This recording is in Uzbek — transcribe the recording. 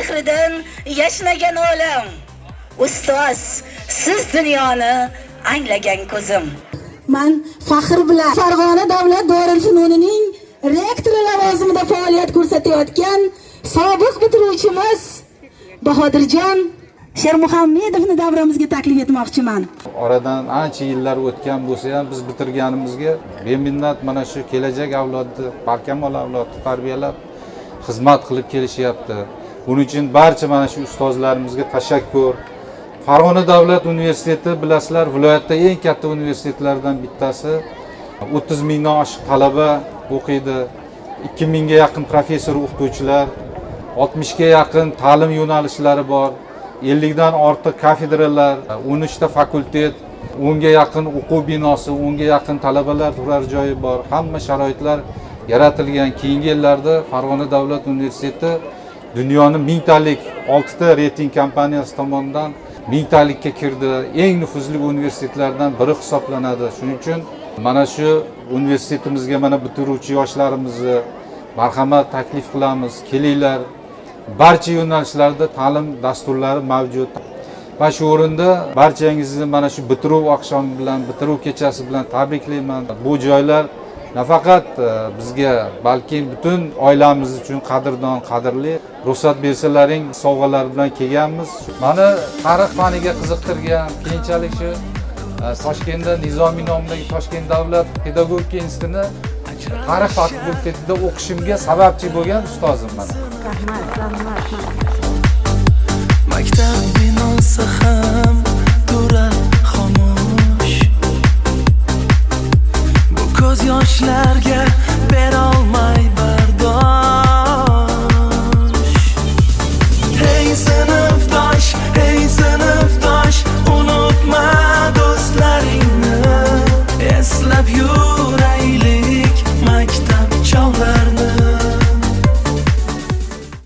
mehridan yashnagan olam. Ustoz, siz dunyoni anglagan ko'zim. Men faxr bilan Farg'ona davlat Dorilfununining rektori lavozimida faoliyat ko'rsatayotgan sobiq bitiruvchimiz Bahodirjon Shermuhammedovni davramizga taklif etmoqchiman. Oradan ancha yillar o'tgan bo'lsa ham biz bitirganimizga beminnat mana shu kelajak avlodni, barkamol avlodni tarbiyalab xizmat qilib kelishyapti. Buning uchun barcha mana shu ustozlarimizga tashakkur. Farg'ona davlat universiteti bilasizlar, viloyatdagi eng katta universitetlardan bittasi. 30 mingdan oshiq talaba o'qiydi. 2000 ga yaqin professor o'qituvchilar, 60 ga yaqin ta'lim yo'nalishlari bor. 50 dan ortiq kafedralar, 13 ta fakultet, 10 ga yaqin o'quv binosi, 10 ga yaqin talabalar turar joyi bor. Hamma sharoitlar yaratilgan. Keyingi yillarda Farg'ona davlat universiteti dunyoning 1000 talik 6 ta reyting kompaniyasi tomonidan 1000 talikka kirdi. Eng nufuzli universitetlardan biri hisoblanadi. Shuning uchun mana shu universitetimizga mana bitiruvchi yoshlarimizni marhamat taklif qilamiz. Kelinglar. Barcha yo'nalishlarda ta'lim dasturlari mavjud. Va shu o'rinda barchangizni mana shu bitiruv oqshomi bilan, bitiruv kechasi bilan tabriklayman. Bu joylar nafaqat bizga, balki butun oilamiz uchun qadrdon, qadrli. Ruxsat bersalaring, sovg'alar bilan kelganmiz. Mani tarix faniga qiziqtirgan, keyinchalik shu Toshkentda Nizomiy nomidagi Toshkent davlat pedagogika institutini tarix fakultetida o'qishimga sababchi bo'lgan ustozim mana. Rahmat. Maktab binosi ham durar xomush. Bu ko'z yoshlarga bera olmas